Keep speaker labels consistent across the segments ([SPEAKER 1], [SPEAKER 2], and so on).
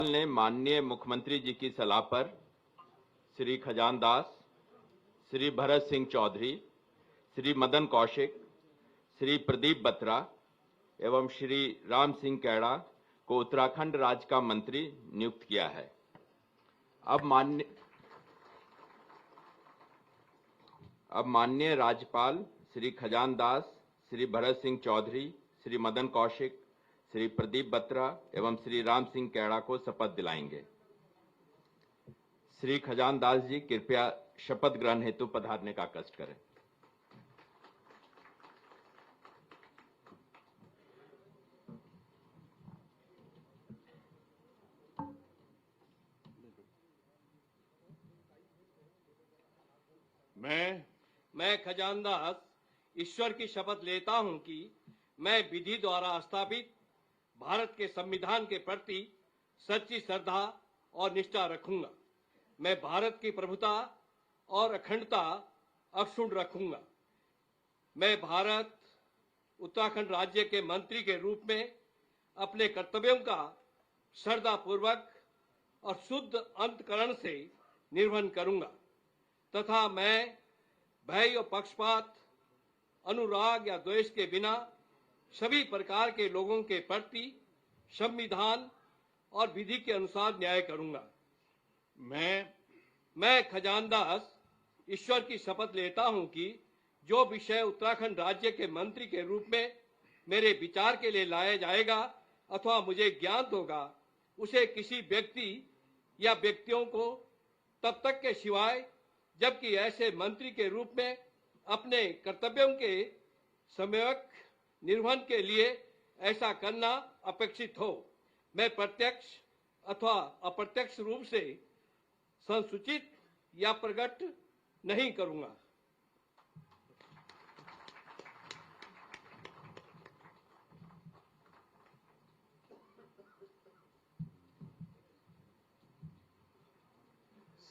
[SPEAKER 1] ने माननीय मुख्यमंत्री जी की सलाह पर श्री खजानदास, श्री भरत सिंह चौधरी, श्री मदन कौशिक, श्री प्रदीप बत्रा एवं श्री राम सिंह कैड़ा को उत्तराखंड राज्य का मंत्री नियुक्त किया है। अब माननीय राज्यपाल श्री खजानदास, श्री भरत सिंह चौधरी, श्री मदन कौशिक, श्री प्रदीप बत्रा एवं श्री राम सिंह कैड़ा को शपथ दिलाएंगे। श्री खजानदास जी कृपया शपथ ग्रहण हेतु पधारने का कष्ट करें।
[SPEAKER 2] मैं खजानदास ईश्वर की शपथ लेता हूं कि मैं विधि द्वारा स्थापित भारत के संविधान के प्रति सच्ची श्रद्धा और निष्ठा रखूंगा। मैं भारत की प्रभुता और अखंडता अक्षुण्ण रखूंगा। मैं भारत उत्तराखंड राज्य के मंत्री के रूप में अपने कर्तव्यों का श्रद्धापूर्वक और शुद्ध अंतःकरण से निर्वहन करूंगा तथा मैं भय और पक्षपात, अनुराग या द्वेष के बिना सभी प्रकार के लोगों के प्रति संविधान और विधि के अनुसार न्याय करूंगा। मैं खजानदास ईश्वर की शपथ लेता हूं कि जो विषय उत्तराखंड राज्य के मंत्री के रूप में मेरे विचार के लिए लाया जाएगा अथवा मुझे ज्ञात होगा, उसे किसी व्यक्ति या व्यक्तियों को तब तक के सिवाय जबकि ऐसे मंत्री के रूप में अपने कर्तव्यों के सम्यक निर्वहन के लिए ऐसा करना अपेक्षित हो, मैं प्रत्यक्ष अथवा अप्रत्यक्ष रूप से संसूचित या प्रकट नहीं करूंगा।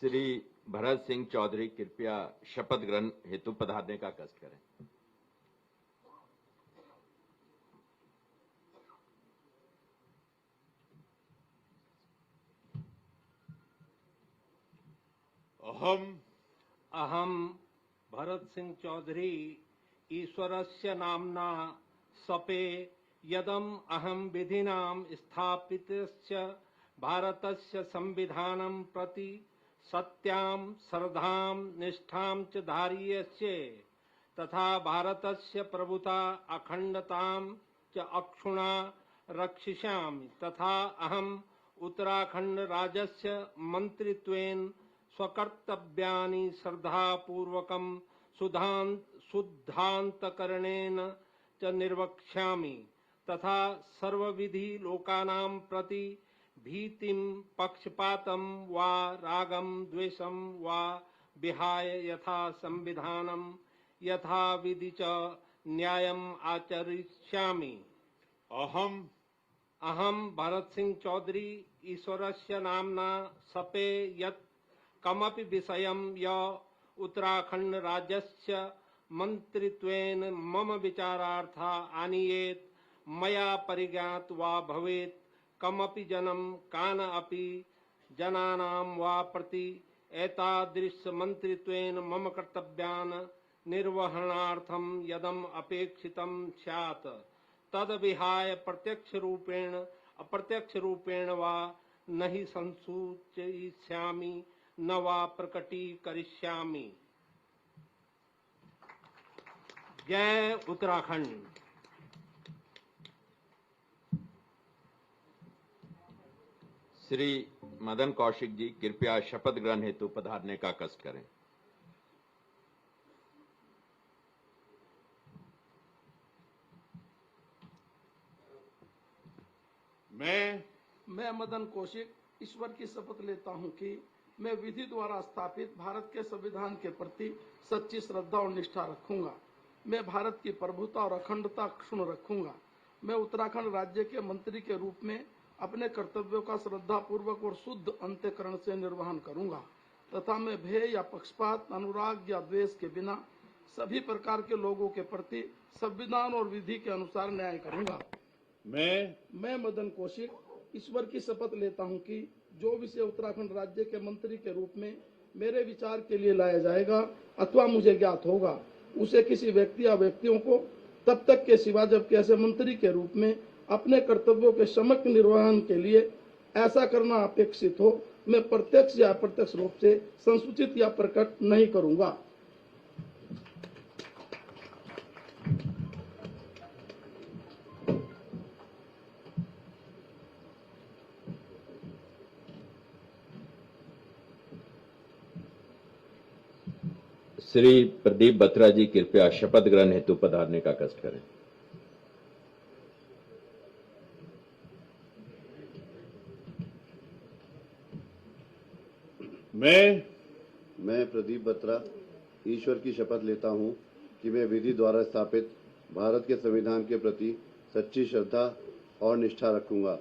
[SPEAKER 1] श्री भरत सिंह चौधरी कृपया शपथ ग्रहण हेतु पधारने का कष्ट करें।
[SPEAKER 3] अहम भरत सिंह चौधरी ईश्वरस्य नाम्ना सपे यदम अहम विधिनां स्थापितस्य भारतस्य संविधानं प्रति सत्यां श्रद्धां निष्ठां च धारयिष्ये तथा भारतस्य प्रभुता अखंडतां च अक्षुण्णा रक्षिष्यामि तथा अहम् उत्तराखंड राज्यस्य मंत्रित्वेन स्वकर्तव्यानि श्रद्धापूर्वकं शुद्धान्तकरणेन च निर्वक्ष्यामि तथा सर्वविधि लोकानां प्रति भीतिं पक्षपातं वा रागं द्वेषं वा विहाय यथा संविधानं यथा विधि च न्यायम् आचरिष्यामि। अहम भरत सिंह चौधरी ईश्वरस्य नाम्ना सपे यत् कमपि विषयं य उत्तराखंड राज्यस्य मंत्रित्वेन मम विचारार्था आनीयेत् मया परिज्ञात वा भवेत् कमपि जनं कान अपि जनानां वा प्रति एतादृश मंत्रित्वेन मम कर्तव्यान् निर्वहणार्थं यदम अपेक्षितं स्यात् तद विहाय प्रत्यक्ष रूपेण अप्रत्यक्ष रूपेण वा नहि संसूचयिष्यामि न वा प्रकटीकरिष्यामि। जय उत्तराखंड।
[SPEAKER 1] श्री मदन कौशिक जी कृपया शपथ ग्रहण हेतु पधारने का कष्ट करें।
[SPEAKER 4] मैं मदन कौशिक ईश्वर की शपथ लेता हूं कि मैं विधि द्वारा स्थापित भारत के संविधान के प्रति सच्ची श्रद्धा और निष्ठा रखूंगा। मैं भारत की प्रभुता और अखंडता अक्षुण्ण रखूंगा। मैं उत्तराखंड राज्य के मंत्री के रूप में अपने कर्तव्यों का श्रद्धापूर्वक और शुद्ध अंतःकरण से निर्वहन करूंगा तथा मैं भय या पक्षपात, अनुराग या द्वेष के बिना सभी प्रकार के लोगों के प्रति संविधान और विधि के अनुसार न्याय करूंगा। मैं मदन कौशिक ईश्वर की शपथ लेता हूं कि जो विषय उत्तराखंड राज्य के मंत्री के रूप में मेरे विचार के लिए लाया जाएगा अथवा मुझे ज्ञात होगा, उसे किसी व्यक्ति या व्यक्तियों को तब तक के सिवा जबकि ऐसे मंत्री के रूप में अपने कर्तव्यों के समग्र निर्वहन के लिए ऐसा करना अपेक्षित हो, मैं प्रत्यक्ष या अप्रत्यक्ष रूप से संसूचित या प्रकट नहीं करूंगा।
[SPEAKER 1] श्री प्रदीप बत्रा जी कृपया शपथ ग्रहण हेतु पधारने का कष्ट करें।
[SPEAKER 5] मैं प्रदीप बत्रा ईश्वर की शपथ लेता हूं कि मैं विधि द्वारा स्थापित भारत के संविधान के प्रति सच्ची श्रद्धा और निष्ठा रखूंगा।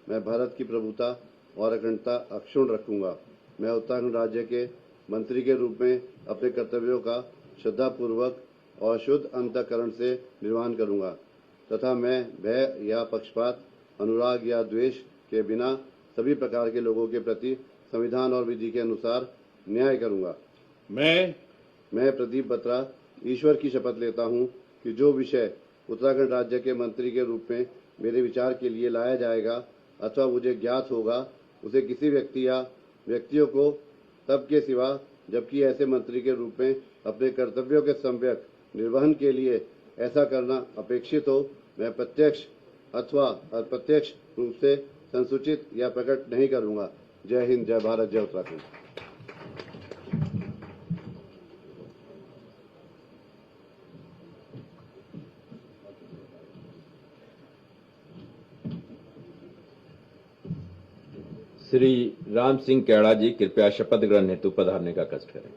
[SPEAKER 5] मैं भारत की प्रभुता और अखंडता अक्षुण्ण रखूंगा। मैं उत्तराखंड राज्य के मंत्री के रूप में अपने कर्तव्यों का श्रद्धापूर्वक और शुद्ध अंतःकरण से निर्वहन करूंगा तथा मैं भय या पक्षपात, अनुराग या द्वेष के बिना सभी प्रकार के लोगों के प्रति संविधान और विधि के अनुसार न्याय करूंगा। मैं प्रदीप बत्रा ईश्वर की शपथ लेता हूं कि जो विषय उत्तराखंड राज्य के मंत्री के रूप में मेरे विचार के लिए लाया जाएगा अथवा मुझे ज्ञात होगा, उसे किसी व्यक्ति या व्यक्तियों को तब के सिवा जबकि ऐसे मंत्री के रूप में अपने कर्तव्यों के सम्यक निर्वहन के लिए ऐसा करना अपेक्षित हो, मैं प्रत्यक्ष अथवा अप्रत्यक्ष रूप से संसूचित या प्रकट नहीं करूंगा। जय हिंद, जय भारत, जय उत्तराखंड।
[SPEAKER 1] श्री राम सिंह कैड़ा जी कृपया शपथ ग्रहण हेतु पधारने का कष्ट करें।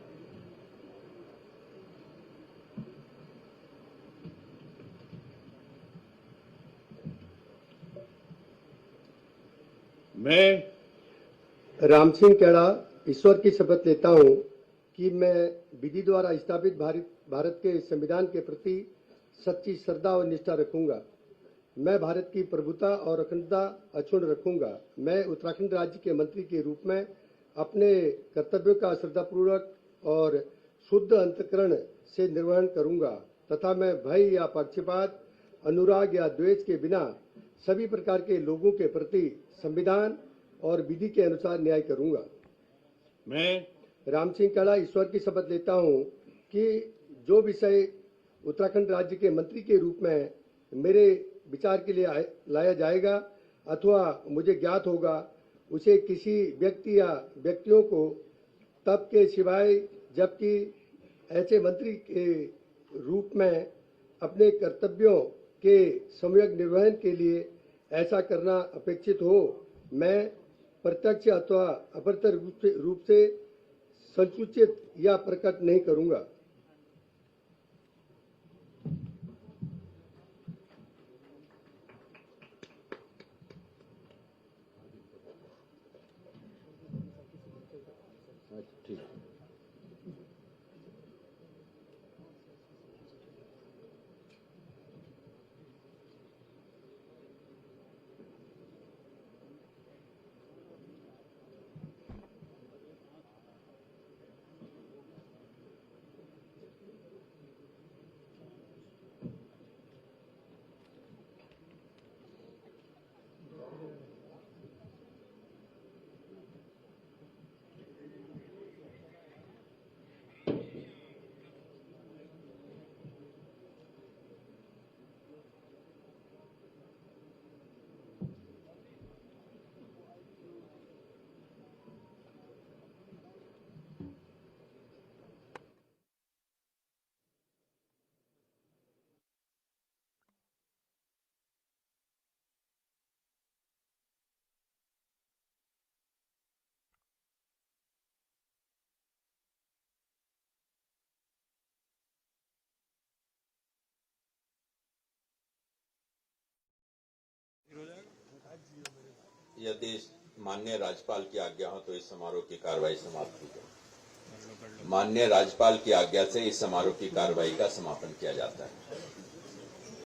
[SPEAKER 6] मैं राम सिंह कैड़ा ईश्वर की शपथ लेता हूं कि मैं विधि द्वारा स्थापित भारत के संविधान के प्रति सच्ची श्रद्धा और निष्ठा रखूंगा। मैं भारत की प्रभुता और अखंडता अक्षुण्ण रखूंगा। मैं उत्तराखंड राज्य के मंत्री के रूप में अपने कर्तव्यों का श्रद्धापूर्वक और शुद्ध अंतःकरण से निर्वहन करूंगा तथा मैं भय या पक्षपात, अनुराग या द्वेष के बिना सभी प्रकार के लोगों के प्रति संविधान और विधि के अनुसार न्याय करूंगा। मैं राम सिंह कैड़ा ईश्वर की शपथ लेता हूं कि जो विषय उत्तराखंड राज्य के मंत्री के रूप में मेरे विचार के लिए लाया जाएगा अथवा मुझे ज्ञात होगा, उसे किसी व्यक्ति या व्यक्तियों को तब के सिवाय जबकि ऐसे मंत्री के रूप में अपने कर्तव्यों के सम्यक निर्वहन के लिए ऐसा करना अपेक्षित हो, मैं प्रत्यक्ष अथवा अप्रत्यक्ष रूप से संसूचित या प्रकट नहीं करूंगा।
[SPEAKER 1] यदि माननीय राज्यपाल की आज्ञा हो तो इस समारोह की कार्रवाई समाप्त की जाए। माननीय राज्यपाल की आज्ञा से इस समारोह की कार्रवाई का समापन किया जाता है।